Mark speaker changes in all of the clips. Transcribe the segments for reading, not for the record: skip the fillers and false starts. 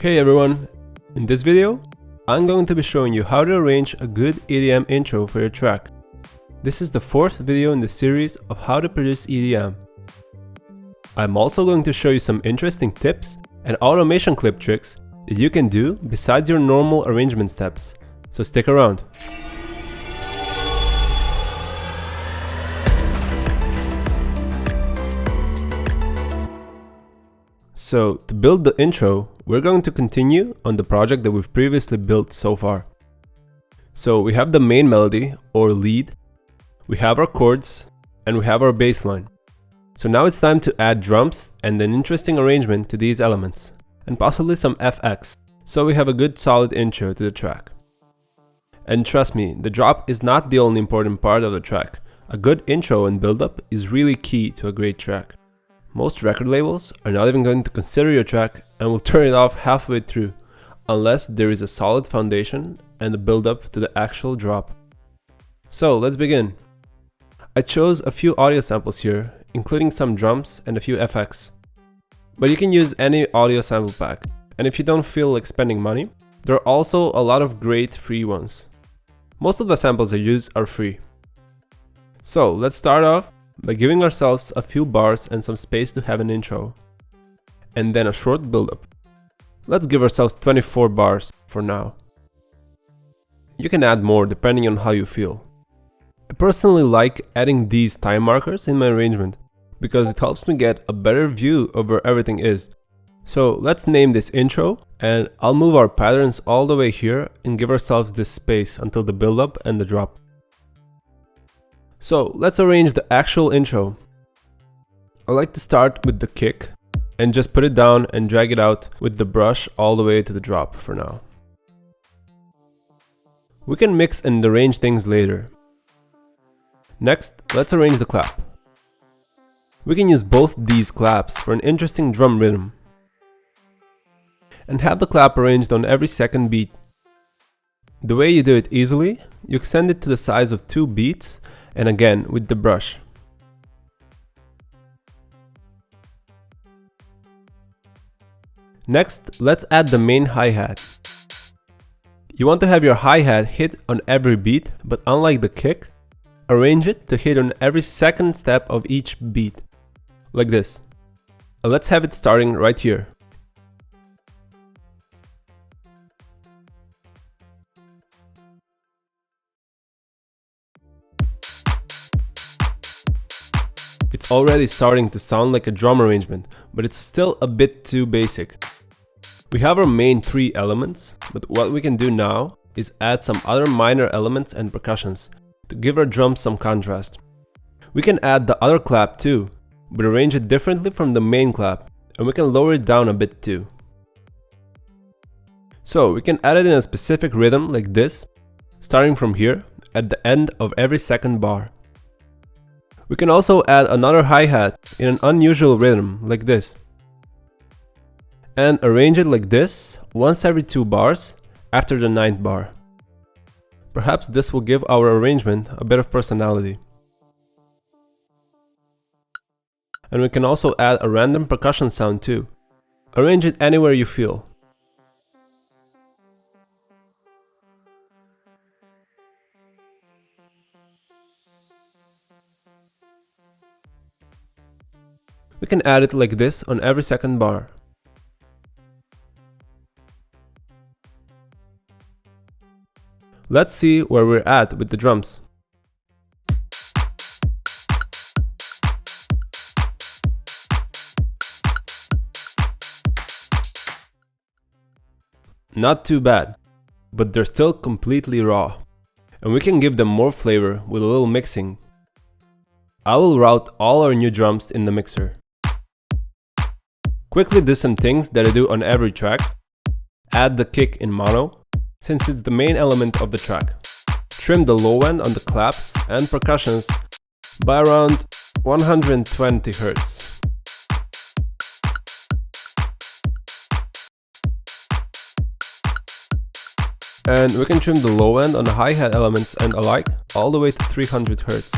Speaker 1: Hey everyone! In this video, I'm going to be showing you how to arrange a good EDM intro for your track. This is the fourth video in the series of how to produce EDM. I'm also going to show you some interesting tips and automation clip tricks that you can do besides your normal arrangement steps, so stick around. So, to build the intro, we're going to continue on the project that we've previously built so far. So we have the main melody, or lead, we have our chords, and we have our bass line. So now it's time to add drums and an interesting arrangement to these elements, and possibly some FX, so we have a good solid intro to the track. And trust me, the drop is not the only important part of the track. A good intro and build-up is really key to a great track. Most record labels are not even going to consider your track and will turn it off halfway through, unless there is a solid foundation and a build-up to the actual drop. So let's begin. I chose a few audio samples here, including some drums and a few FX. But you can use any audio sample pack, and if you don't feel like spending money, there are also a lot of great free ones. Most of the samples I use are free. So let's start off by giving ourselves a few bars and some space to have an intro, and then a short build-up. Let's give ourselves 24 bars for now. You can add more depending on how you feel. I personally like adding these time markers in my arrangement because it helps me get a better view of where everything is. So let's name this intro, and I'll move our patterns all the way here and give ourselves this space until the build-up and the drop. So let's arrange the actual intro. I like to start with the kick and just put it down and drag it out with the brush all the way to the drop for now. We can mix and arrange things later. Next, let's arrange the clap. We can use both these claps for an interesting drum rhythm. And have the clap arranged on every second beat. The way you do it easily, you extend it to the size of 2 beats, and again with the brush. Next, let's add the main hi-hat. You want to have your hi-hat hit on every beat, but unlike the kick, arrange it to hit on every second step of each beat, like this. Let's have it starting right here. It's already starting to sound like a drum arrangement, but it's still a bit too basic. We have our main 3 elements, but what we can do now is add some other minor elements and percussions to give our drums some contrast. We can add the other clap too, but arrange it differently from the main clap, and we can lower it down a bit too. So we can add it in a specific rhythm like this, starting from here at the end of every second bar. We can also add another hi-hat in an unusual rhythm like this, and arrange it like this once every 2 bars after the 9th bar. Perhaps this will give our arrangement a bit of personality. And we can also add a random percussion sound too. Arrange it anywhere you feel. We can add it like this on every second bar. Let's see where we're at with the drums. Not too bad, but they're still completely raw, and we can give them more flavor with a little mixing. I will route all our new drums in the mixer. Quickly do some things that I do on every track. Add the kick in mono, since it's the main element of the track. Trim the low end on the claps and percussions by around 120 Hz. And we can trim the low end on the hi-hat elements and alike all the way to 300 Hz.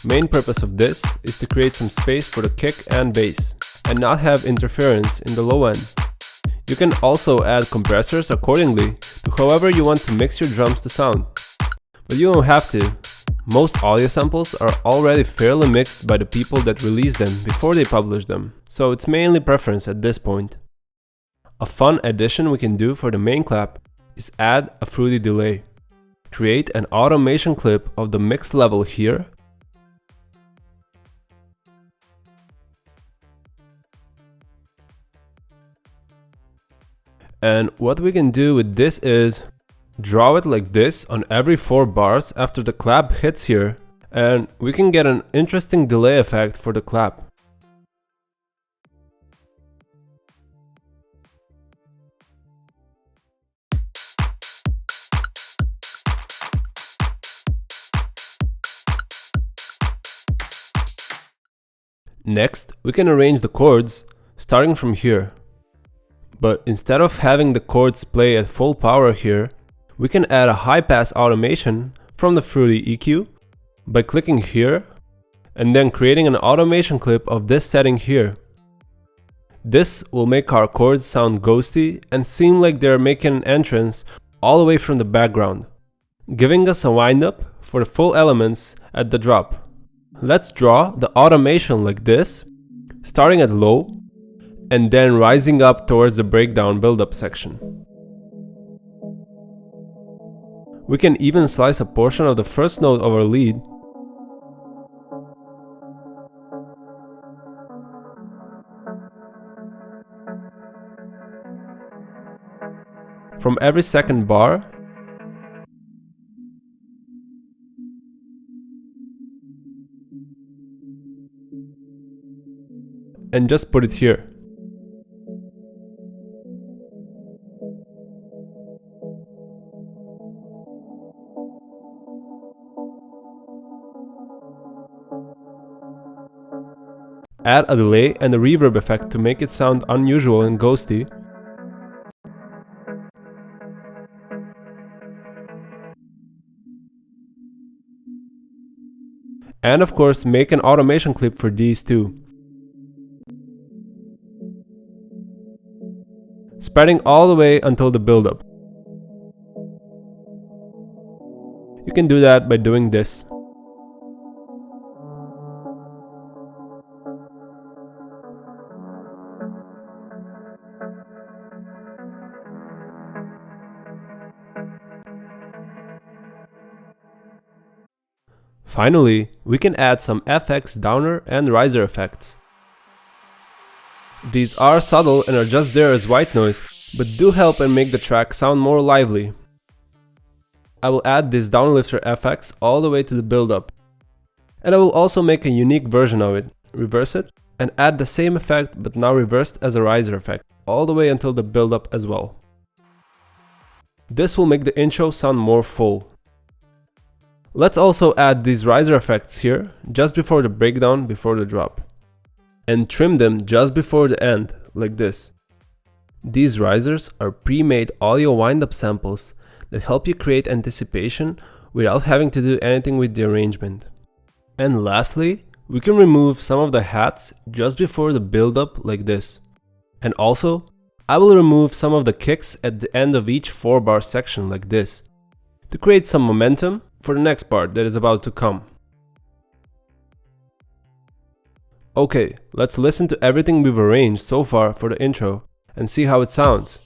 Speaker 1: Main purpose of this is to create some space for the kick and bass, and not have interference in the low end. You can also add compressors accordingly to however you want to mix your drums to sound. But you don't have to. Most audio samples are already fairly mixed by the people that release them before they publish them, so it's mainly preference at this point. A fun addition we can do for the main clap is add a fruity delay. Create an automation clip of the mix level here. And what we can do with this is draw it like this on every 4 bars after the clap hits here, and we can get an interesting delay effect for the clap. Next, we can arrange the chords starting from here. But instead of having the chords play at full power here, we can add a high pass automation from the Fruity EQ by clicking here and then creating an automation clip of this setting here. This will make our chords sound ghosty and seem like they're making an entrance all the way from the background, giving us a windup for the full elements at the drop. Let's draw the automation like this, starting at low and then rising up towards the breakdown build-up section. We can even slice a portion of the first note of our lead from every second bar and just put it here. Add a delay and a reverb effect to make it sound unusual and ghosty. And of course, make an automation clip for these too. Spreading all the way until the build-up. You can do that by doing this. Finally, we can add some FX downer and riser effects. These are subtle and are just there as white noise, but do help and make the track sound more lively. I will add this downlifter FX all the way to the build-up. And I will also make a unique version of it, reverse it, and add the same effect but now reversed as a riser effect, all the way until the build-up as well. This will make the intro sound more full. Let's also add these riser effects here, just before the breakdown, before the drop. And trim them just before the end, like this. These risers are pre-made audio wind-up samples that help you create anticipation without having to do anything with the arrangement. And lastly, we can remove some of the hats just before the build-up like this. And also, I will remove some of the kicks at the end of each 4-bar section like this, to create some momentum for the next part that is about to come. Okay, let's listen to everything we've arranged so far for the intro and see how it sounds.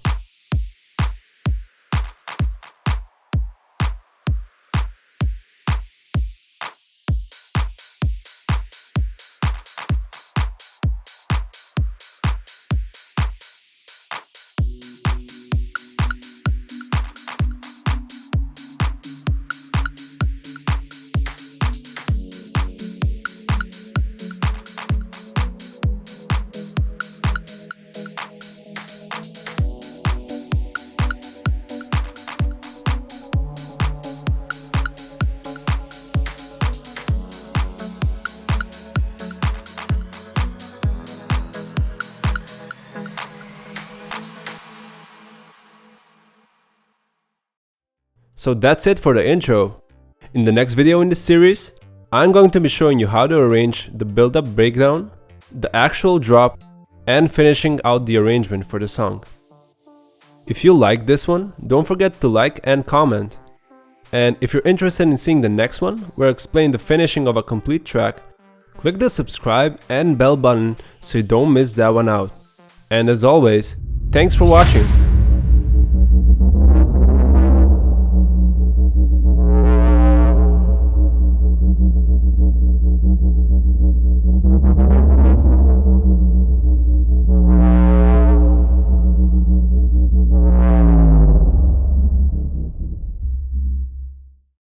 Speaker 1: So that's it for the intro. In the next video in this series, I'm going to be showing you how to arrange the build-up breakdown, the actual drop, and finishing out the arrangement for the song. If you like this one, don't forget to like and comment. And if you're interested in seeing the next one, where I explain the finishing of a complete track, click the subscribe and bell button so you don't miss that one out. And as always, thanks for watching.